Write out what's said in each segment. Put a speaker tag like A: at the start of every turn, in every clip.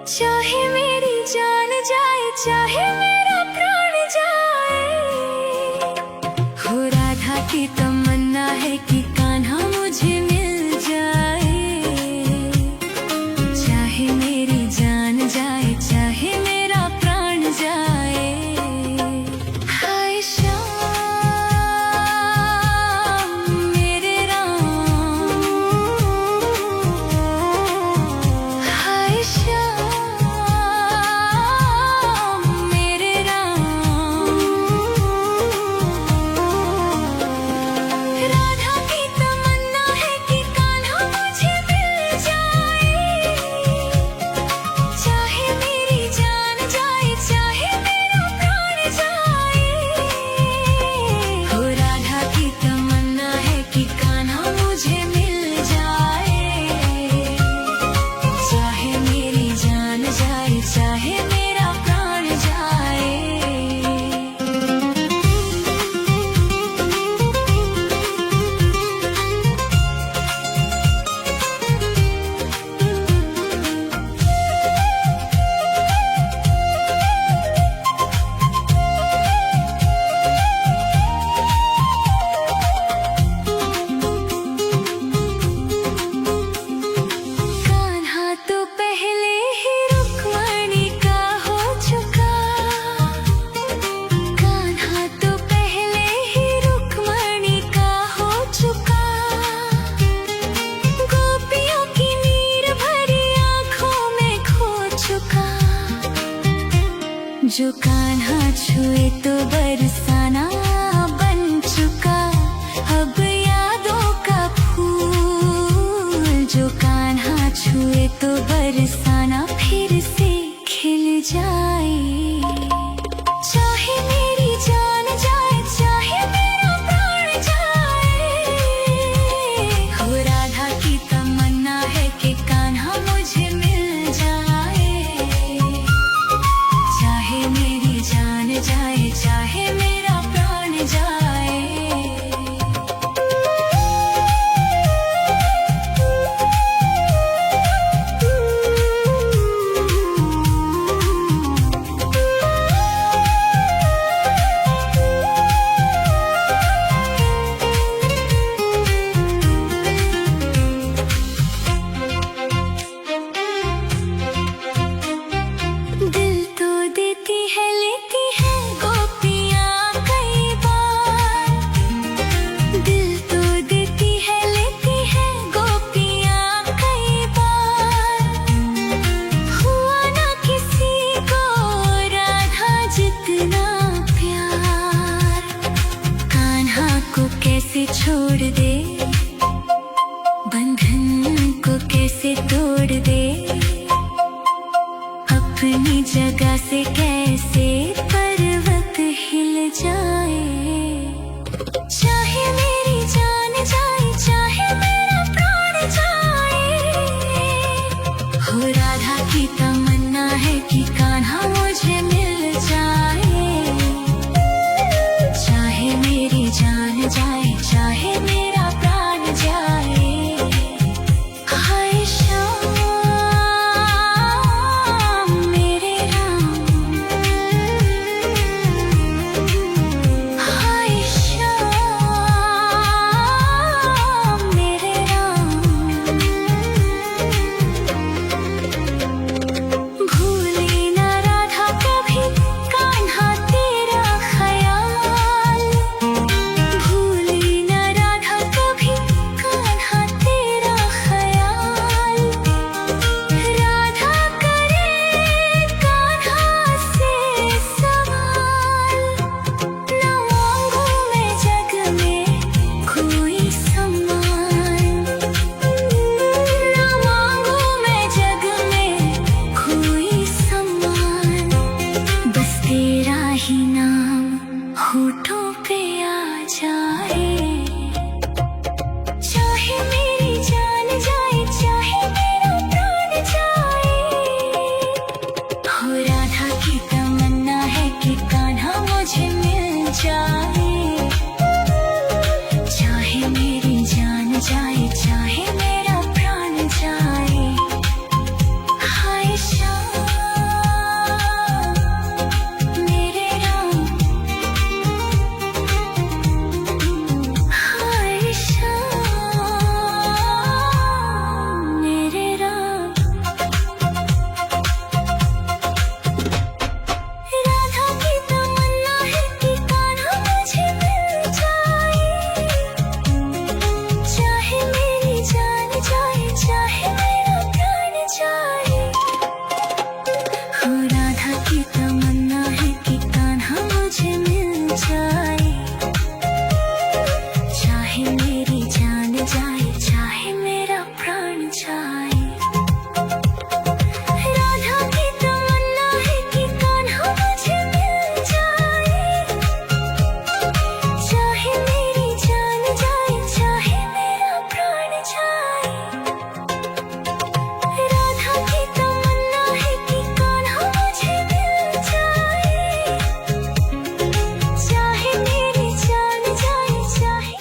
A: चाहे मेरी जान जाए, चाहे मेरा प्राण जाए, हो राधा की तमन्ना है कि कान्हा मुझे मिल जाए। चाहे मेरी जान जाए, चाहे मेरा प्राण जाए। हाय श्याम मेरे राम, हाय श्याम मेरे राम। राधा की तमन्ना है कि कान्हा मुझे मिल जाए। चाहे मेरी जान जाए, चाहे मेरा प्राण जाए, हो राधा की तमन्ना है कि कान्हा मुझे मिल जाए। चाहे मेरी जान जाए, चाहे मेरा प्राण जाए। कान्हा तो पहले ही रुक्मणी का हो चुका, कान्हा तो पहले ही रुक्मणी का हो चुका। गोपियों की नीर भरी आँखों में खो चुका। जो कान्हा छुए तो बरसाना बन चुका। अब यादों का फूल जो कान्हा छुए तो बरसाना फिर से खिल जाए। चाहे मेरी जान जाए, चाहे मेरा प्राण जाए, हो राधा की तमन्ना है कि कान्हा मुझे मिल जाए। चाहे मेरी जान जाए, चाहे मेरा प्राण जाए। दिल तो देती है, लेती है गोपियाँ कई बार। दिल तो देती है, लेती है गोपियाँ कई बार। हुआ ना किसी को राधा जितना प्यार। कान्हा को कैसे छोड़ दे, बंधन को कैसे तोड़ दे, अपनी जगह से कैसे पर्वत हिल जाए। चाहे मेरी जान जाए, चाहे मेरा प्राण जाए, हो राधा की तमन्ना है कि कान्हा मुझे मिल जाए। चाहे मेरी जान जाए, चाहे मेरा प्राण जाए। हाय श्याम मेरे राम, जाए, चाहे मेरा प्राण जाए। हाय श्याम मेरे राम, हाय श्याम मेरे राम। राधा की तमन्ना है कि कान्हा मुझे मिल जाए, चाहे मेरी जान जाए, चाहे मेरा प्राण जाए। हो राधा की तमन्ना है कि कान्हा मुझे मिल जाए, चाहे मेरी जान जाए, चाहे मेरा प्राण जाए। राधा की तमन्ना है कि कान्हा मुझे मिल जाए, चाहे मेरी जान जाए, चाहे मेरा प्राण जाए। राधा की तमन्ना है कि कान्हा मुझे मिल जाए, चाहे मेरी जान जाए, चाहे।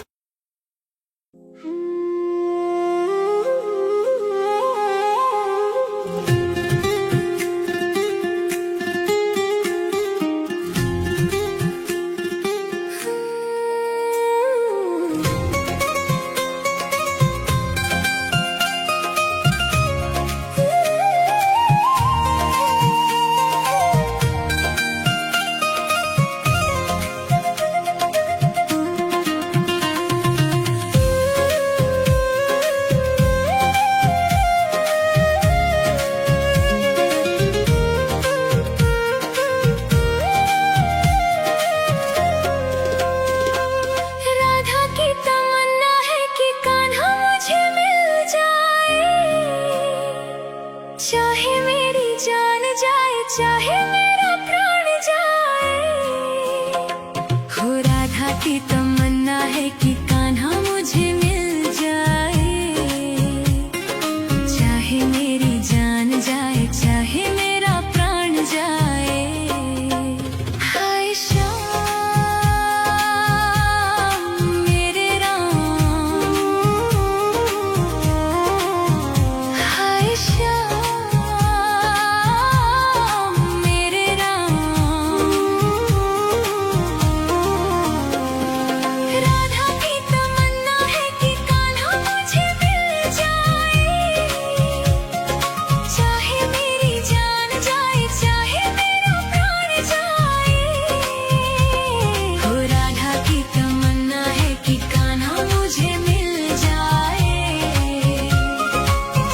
A: राधा की तमन्ना है कि कान्हा मुझे मिल जाए, चाहे मेरी जान जाए, चाहे मेरा प्राण जाए। हो राधा की तमन्ना है कि कान्हा मुझे मिल जाए, चाहे मेरी जान जाए, चाहे मेरा प्राण जाए। हाय श्याम मेरे राम, हाय श्याम मेरे राम। राधा की तमन्ना है कि कान्हा मुझे मिल जाए, चाहे मेरी जान जाए, चाहे मेरा प्राण जाए। हो राधा की तमन्ना है कि कान्हा मुझे मिल जाए,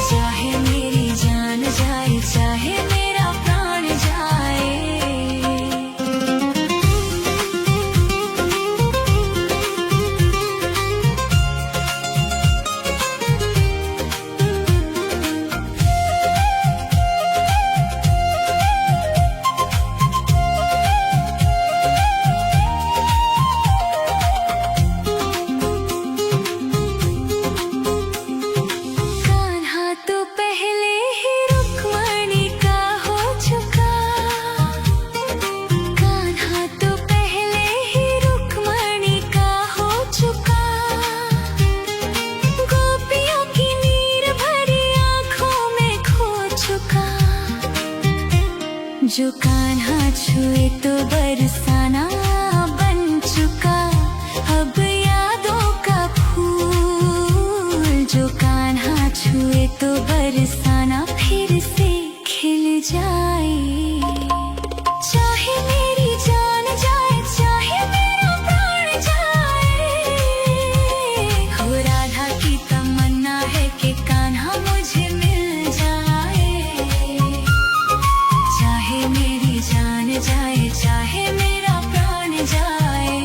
A: चाहे मेरी जान जाए, चाहे मेरा प्राण जाए। कान्हा तो पहले ही रुक्मणी का हो चुका, कान्हा तो पहले ही रुक्मणी का हो चुका। गोपियों की नीर भरी आँखों में खो चुका। जो कान्हा छुए तो बरसाना बन चुका, अब यादों का फूल। जो कान्हा छुए तो बरसाना फिर से खिल जाए, चाहे मेरी जान जाए, चाहे मेरा प्राण जाए। हो राधा की तमन्ना है कि कान्हा मुझे मिल जाए, चाहे मेरी जान जाए, चाहे मेरा प्राण जाए।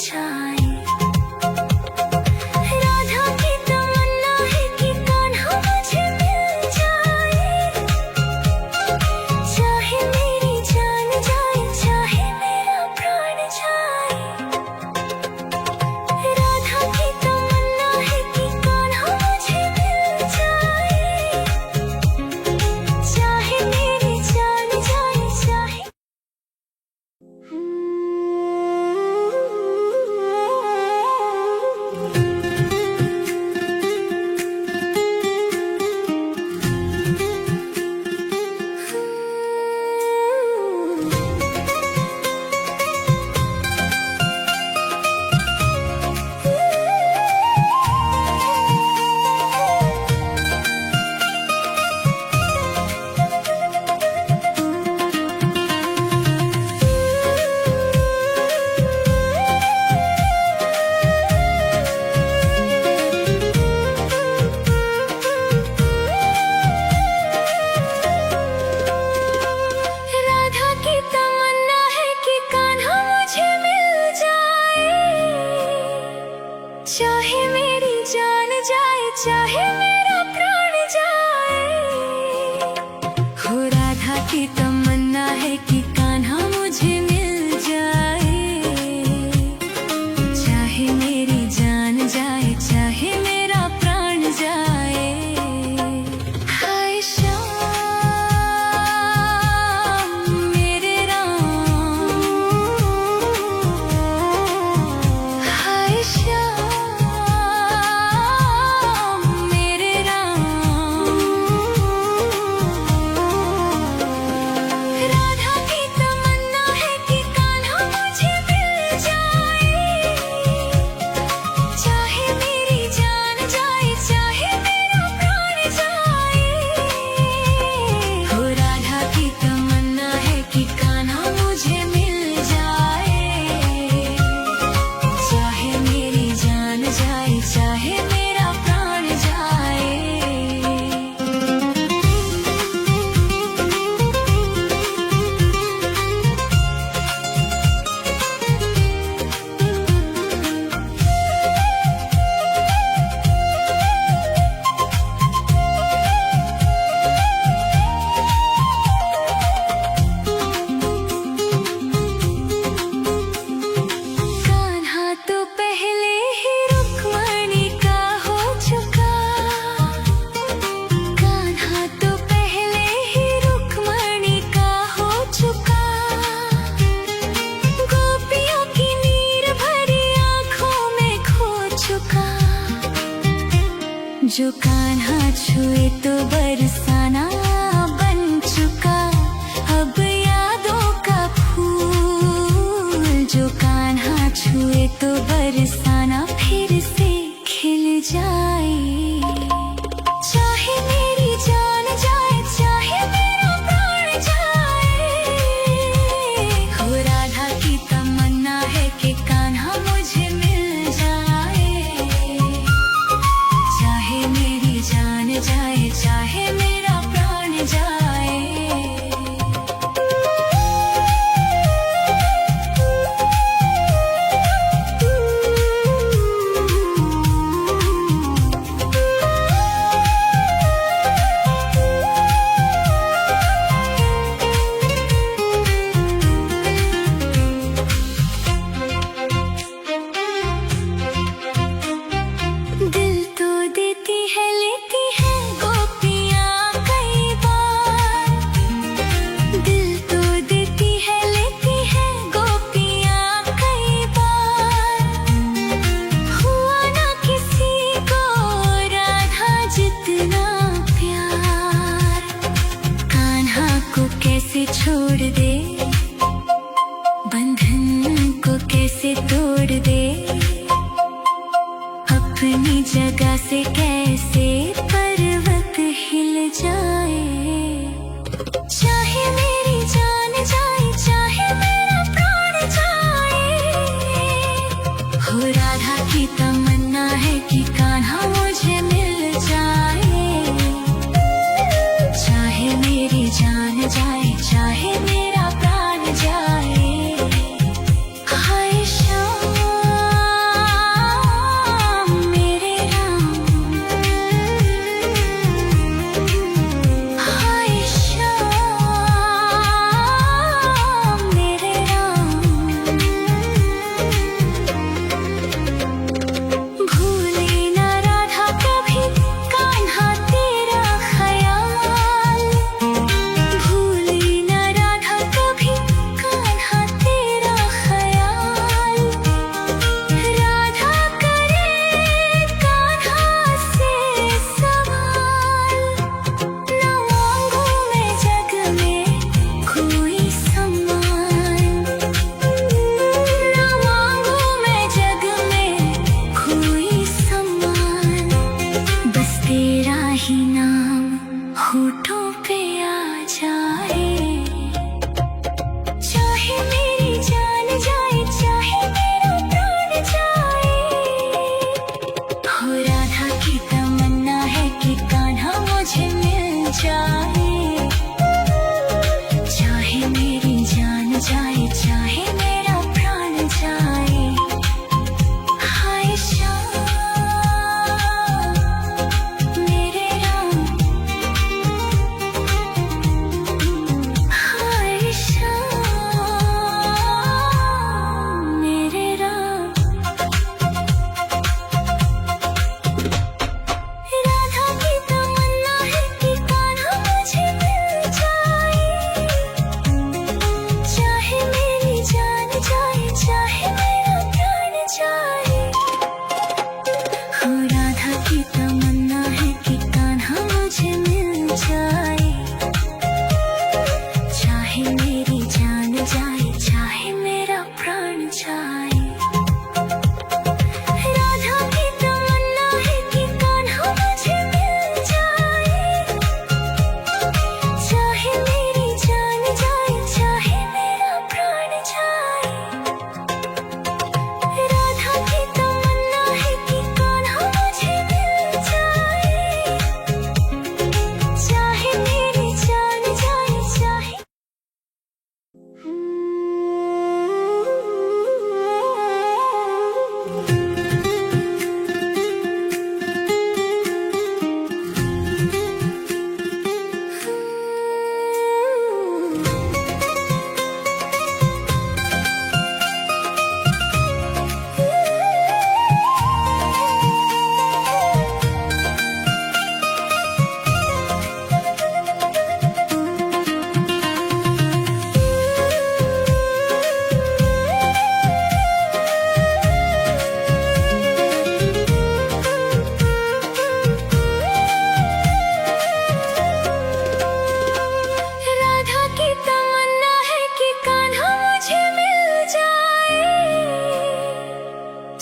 A: जाए। राधा की तमन्ना है कि कान्हा मुझे मिल जाए, चाहे मेरी जान जाए, चाहे मेरा प्राण जाए। राधा की तमन्ना है कि कान्हा मुझे मिल जाए, चाहे मेरी जान जाए, चाहे। राधा की तमन्ना है कि कान्हा मुझे मिल जाए, चाहे मेरी जान जाए, चाहे मेरा प्राण जाए। हो राधा की तमन्ना है कि कान्हा मुझे मिल जाए, चाहे मेरी जान जाए, चाहे मेरा प्राण जाए। हाय श्याम मेरे राम, हाय श्याम मेरे राम। राधा की तमन्ना है कि कान्हा मुझे मिल जाए, चाहे मेरी जान जाए, चाहे मेरा प्राण जाए। हो राधा की तमन्ना है कि कान्हा मुझे मिल जाए, चाहे मेरी जान जाए, चाहे मेरा प्राण जाए। कान्हा तो पहले ही रुक्मणी का हो चुका, कान्हा तो पहले ही रुक्मणी का हो चुका। गोपियों की नीर भरी आँखों में खो चुका। जो कान्हा छुए तो बरसाना बन चुका, अब यादों का फूल। जो कान्हा छुए तो बरसाना फिर से खिल जाए, चाहे मेरी जान जाए, चाहे मेरा प्राण जाए। हो राधा की तमन्ना है कि कान्हा मुझे मिल जाए, चाहे मेरी जान जाए, चाहे मेरा प्राण जाए। दिल तो देती है, लेती है गोपियाँ कई बार। दिल तो देती है, लेती है गोपियाँ कई बार। हुआ ना किसी को राधा जितना प्यार। कान्हा को कैसे छोड़ दे, बंधन को कैसे तोड़ दे, अपनी जगह से कैसे पर्वत हिल जाए। चाहे मेरी जान जाए, चाहे मेरा प्राण जाए। हो राधा की तमन्ना है कि कान्हा मुझे मिल जाए, चाहे मेरी जान जाए, चाहे मेरा प्राण जाए। हाय श्याम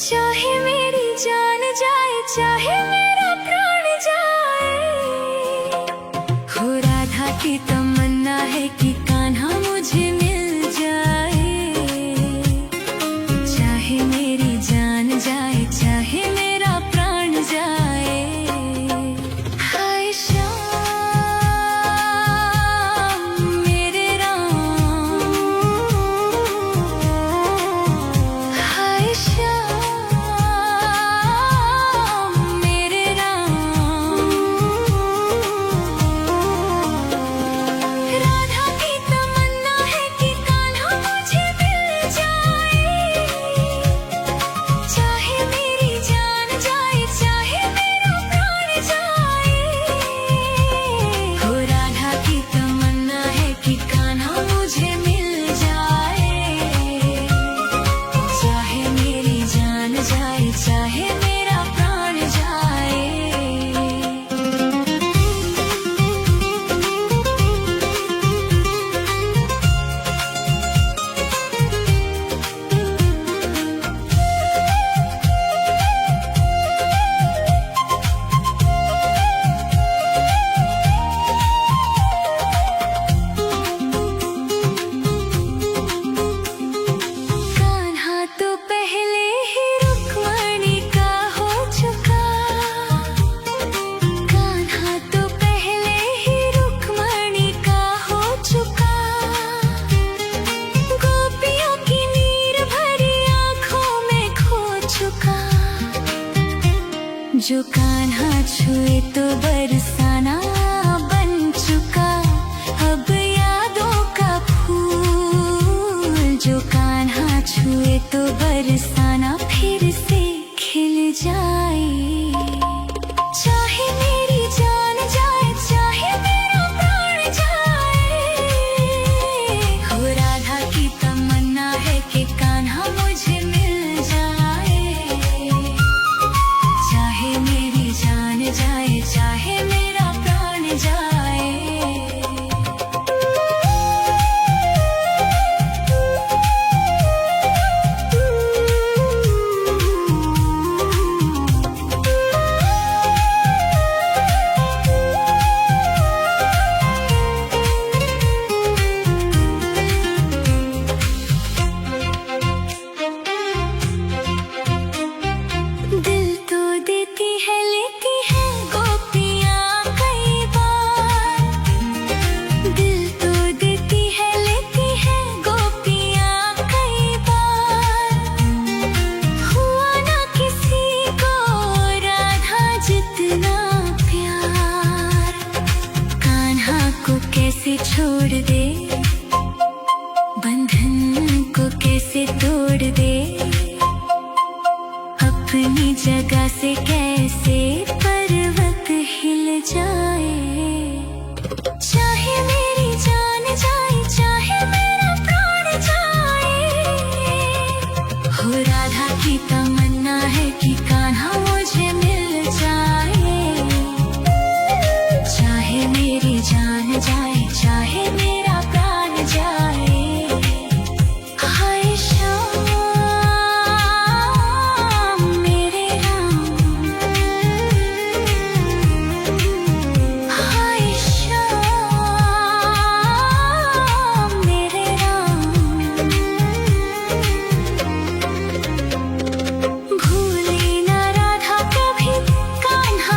A: चाहे मेरी जान जाए, चाहे मेरा प्राण जाए, हो राधा की तमन्ना है कि कान्हा मुझे मिल जाए। चाहे मेरी जान जाए, चाहे मेरा प्राण जाए। हाय श्याम मेरे राम, हाय श्याम मेरे राम। राधा की तमन्ना है कि कान्हा मुझे मिल जाए। चाहे मेरी जान जाए, चाहे मेरा प्राण जाए, हो राधा की तमन्ना है कि कान्हा मुझे मिल जाए। चाहे मेरी जान जाए, चाहे मेरा प्राण जाए। कान्हा तो पहले ही रुक्मणी का हो चुका, कान्हा तो पहले ही रुक्मणी का हो चुका। गोपियों की नीर भरी आंखों में खो चुका। जो कान्हा छुए तो बरसाना बन चुका। अब यादों का फूल जो कान्हा छुए तो बरसाना फिर से खिल जाए। चाहे मेरी जान जाए, चाहे मेरा प्राण जाए, हो राधा की तमन्ना है कि कान्हा मुझे मिल जाए। चाहे मेरी जान जाए, चाहे मेरा प्राण जाए। दिल तो देती है, लेती है गोपियाँ कई बार। दिल तो देती है, लेती है गोपियाँ कई बार। हुआ ना किसी को राधा जितना प्यार। कान्हा को कैसे छोड़ दे, बंधन को कैसे तोड़ दे, अपनी जगह से कैसे पर्वत हिल जाए। चाहे मेरी जान जाए, चाहे मेरा प्राण जाए, हो राधा की तमन्ना है कि कान्हा मुझे मिल जाए। चाहे मेरी जान जाए, चाहे मेरा प्राण जाए। हाय श्याम मेरे राम, हाय श्याम मेरे राम। भूले ना राधा कभी कान्हा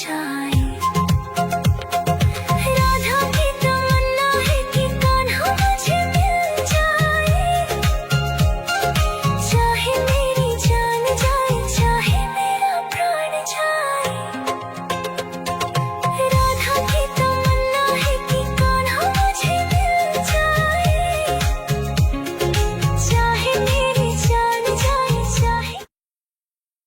A: जाए।